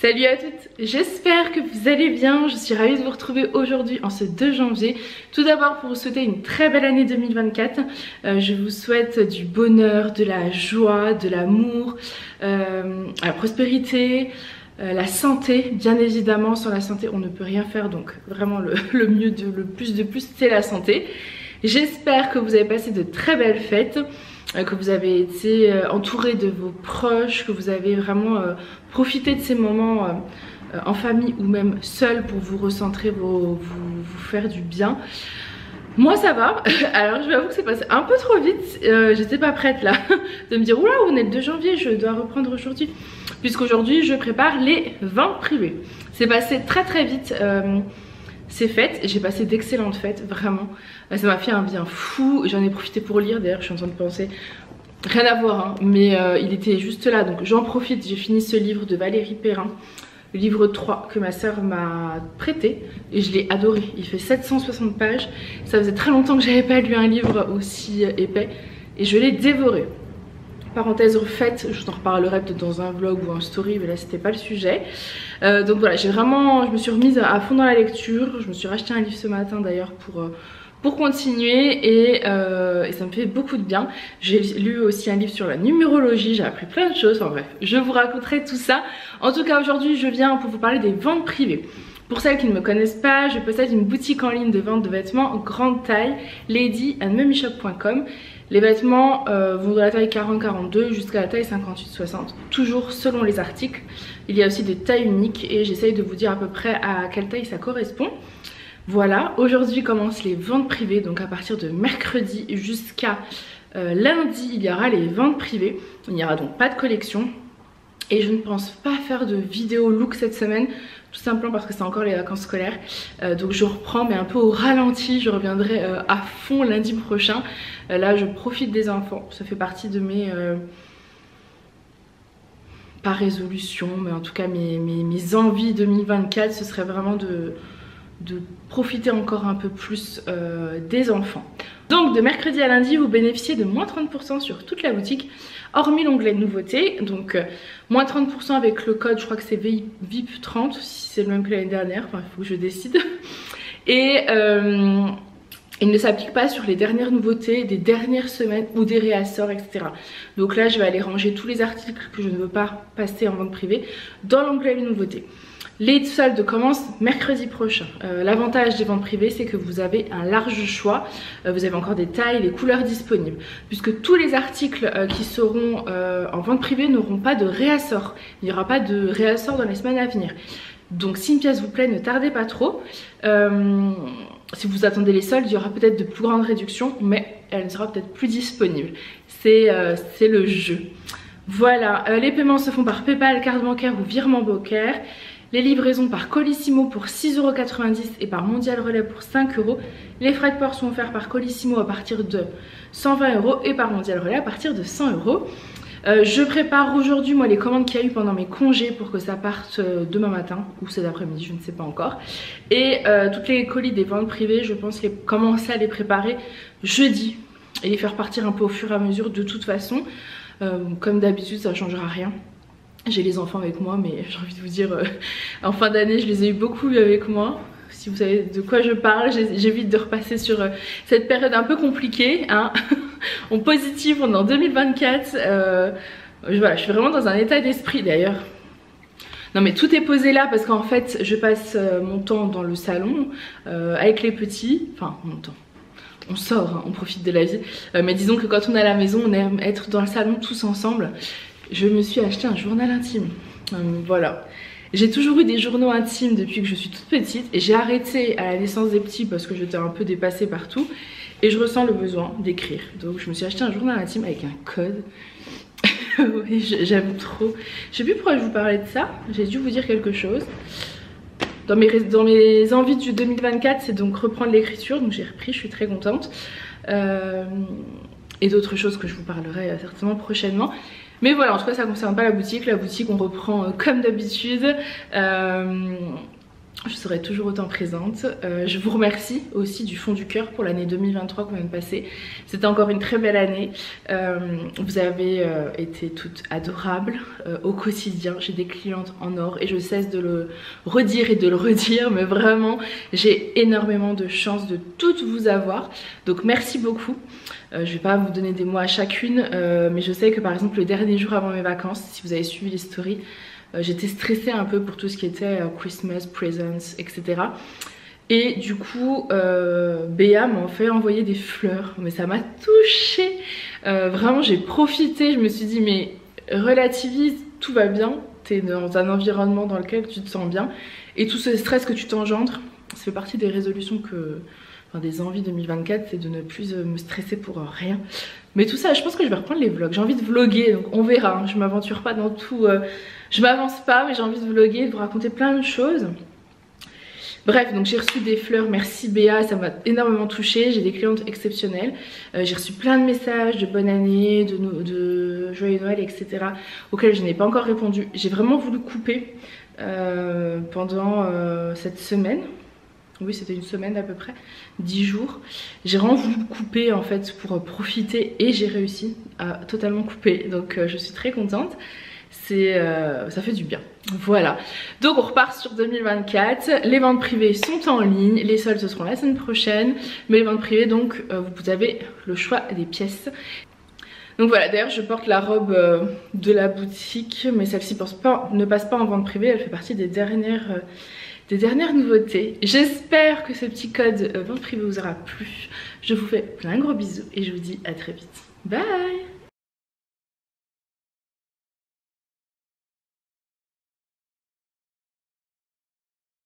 Salut à toutes, j'espère que vous allez bien. Je suis ravie de vous retrouver aujourd'hui en ce 2 janvier. Tout d'abord pour vous souhaiter une très belle année 2024. Je vous souhaite du bonheur, de la joie, de l'amour, la prospérité, la santé. Bien évidemment, sans la santé on ne peut rien faire, donc vraiment le mieux, le plus de plus c'est la santé. J'espère que vous avez passé de très belles fêtes, que vous avez été entouré de vos proches, que vous avez vraiment profité de ces moments en famille ou même seul pour vous recentrer, vous faire du bien. Moi ça va, alors je vais avouer que c'est passé un peu trop vite, j'étais pas prête là de me dire oula on est le 2 janvier, je dois reprendre aujourd'hui, puisqu'aujourd'hui je prépare les ventes privées. C'est passé très vite. Ces fêtes, j'ai passé d'excellentes fêtes, vraiment. Ça m'a fait un bien fou, j'en ai profité pour lire, d'ailleurs je suis en train de penser, rien à voir hein, mais il était juste là, donc j'en profite. J'ai fini ce livre de Valérie Perrin, le livre 3 que ma soeur m'a prêté et je l'ai adoré. Il fait 760 pages, ça faisait très longtemps que j'avais pas lu un livre aussi épais et je l'ai dévoré. Parenthèse refaite, je vous en reparlerai peut-être dans un vlog ou un story, mais là c'était pas le sujet. Donc voilà, je me suis remise à fond dans la lecture. Je me suis racheté un livre ce matin d'ailleurs pour continuer et ça me fait beaucoup de bien. J'ai lu aussi un livre sur la numérologie, j'ai appris plein de choses, enfin bref, je vous raconterai tout ça. En tout cas aujourd'hui je viens pour vous parler des ventes privées. Pour celles qui ne me connaissent pas, je possède une boutique en ligne de vente de vêtements grande taille, ladyandmummyshop.com. Les vêtements vont de la taille 40-42 jusqu'à la taille 58-60, toujours selon les articles. Il y a aussi des tailles uniques et j'essaye de vous dire à peu près à quelle taille ça correspond. Voilà, aujourd'hui commencent les ventes privées, donc à partir de mercredi jusqu'à lundi, il y aura les ventes privées. Il n'y aura donc pas de collection. Et je ne pense pas faire de vidéo look cette semaine, tout simplement parce que c'est encore les vacances scolaires. Donc je reprends mais un peu au ralenti, je reviendrai à fond lundi prochain. Là je profite des enfants, ça fait partie de mes... pas résolutions, mais en tout cas mes envies 2024, ce serait vraiment de profiter encore un peu plus des enfants. Donc de mercredi à lundi vous bénéficiez de moins 30% sur toute la boutique, hormis l'onglet nouveautés. Donc moins 30% avec le code, je crois que c'est VIP30 si c'est le même que l'année dernière, enfin il faut que je décide. Et il ne s'applique pas sur les dernières nouveautés des dernières semaines ou des réassorts, etc. Donc là je vais aller ranger tous les articles que je ne veux pas passer en vente privée dans l'onglet nouveautés. Les soldes commencent mercredi prochain. L'avantage des ventes privées, c'est que vous avez un large choix. Vous avez encore des tailles, les couleurs disponibles. Puisque tous les articles qui seront en vente privée n'auront pas de réassort. Il n'y aura pas de réassort dans les semaines à venir. Donc si une pièce vous plaît, ne tardez pas trop. Si vous attendez les soldes, il y aura peut-être de plus grandes réductions, mais elle sera peut-être plus disponible. C'est le jeu. Voilà, les paiements se font par PayPal, carte bancaire ou virement bancaire. Les livraisons par Colissimo pour 6,90 € et par Mondial Relais pour 5 €. Les frais de port sont offerts par Colissimo à partir de 120 € et par Mondial Relais à partir de 100 €. Je prépare aujourd'hui moi les commandes qu'il y a eu pendant mes congés pour que ça parte demain matin ou cet après-midi, je ne sais pas encore. Et toutes les colis des ventes privées, je pense commencer à les préparer jeudi et les faire partir un peu au fur et à mesure de toute façon. Comme d'habitude ça ne changera rien. J'ai les enfants avec moi, mais j'ai envie de vous dire, en fin d'année, je les ai eu beaucoup avec moi. Si vous savez de quoi je parle, j'évite de repasser sur cette période un peu compliquée. Hein. En positif, on est en 2024. Voilà, je suis vraiment dans un état d'esprit d'ailleurs. Non mais tout est posé là parce qu'en fait, je passe mon temps dans le salon avec les petits. Enfin, mon temps. On sort, hein, on profite de la vie. Mais disons que quand on est à la maison, on aime être dans le salon tous ensemble. Je me suis acheté un journal intime. Voilà. J'ai toujours eu des journaux intimes depuis que je suis toute petite et j'ai arrêté à la naissance des petits parce que j'étais un peu dépassée partout et je ressens le besoin d'écrire. Donc je me suis acheté un journal intime avec un code. Oui, j'aime trop. Je sais plus pourquoi je vous parlais de ça. J'ai dû vous dire quelque chose. Dans mes envies du 2024, c'est donc reprendre l'écriture. Donc j'ai repris, je suis très contente. Et d'autres choses que je vous parlerai certainement prochainement. Mais voilà, en tout cas ça ne concerne pas la boutique. La boutique on reprend comme d'habitude. je serai toujours autant présente. Je vous remercie aussi du fond du cœur pour l'année 2023 qu'on vient de passer. C'était encore une très belle année. Vous avez été toutes adorables au quotidien. J'ai des clientes en or et je cesse de le redire et de le redire, mais vraiment j'ai énormément de chance de toutes vous avoir. Donc merci beaucoup. Je vais pas vous donner des mots à chacune, mais je sais que par exemple le dernier jour avant mes vacances, si vous avez suivi les stories, j'étais stressée un peu pour tout ce qui était Christmas, presents, etc. Et du coup, Béa m'a fait envoyer des fleurs. Mais ça m'a touchée. Vraiment, j'ai profité. Je me suis dit, mais relativise, tout va bien. T'es dans un environnement dans lequel tu te sens bien. Et tout ce stress que tu t'engendres, ça fait partie des résolutions des envies 2024, c'est de ne plus me stresser pour rien. Mais tout ça, je pense que je vais reprendre les vlogs. J'ai envie de vlogger, donc on verra. Hein. Je m'aventure pas dans tout. Je m'avance pas, mais j'ai envie de vlogger, de vous raconter plein de choses. Bref, donc j'ai reçu des fleurs, merci Béa, ça m'a énormément touchée. J'ai des clientes exceptionnelles. J'ai reçu plein de messages de bonne année, de joyeux Noël, etc. auxquels je n'ai pas encore répondu. J'ai vraiment voulu couper pendant cette semaine. Oui, c'était une semaine à peu près, 10 jours. J'ai vraiment voulu couper en fait pour profiter et j'ai réussi à totalement couper. Donc je suis très contente. Ça fait du bien. Voilà. Donc on repart sur 2024. Les ventes privées sont en ligne. Les soldes ce seront la semaine prochaine. Mais les ventes privées, donc vous avez le choix des pièces. Donc voilà, d'ailleurs je porte la robe de la boutique, mais celle-ci ne passe pas en vente privée. Elle fait partie des dernières nouveautés. J'espère que ce petit code vente privée vous aura plu. Je vous fais plein de gros bisous et je vous dis à très vite. Bye!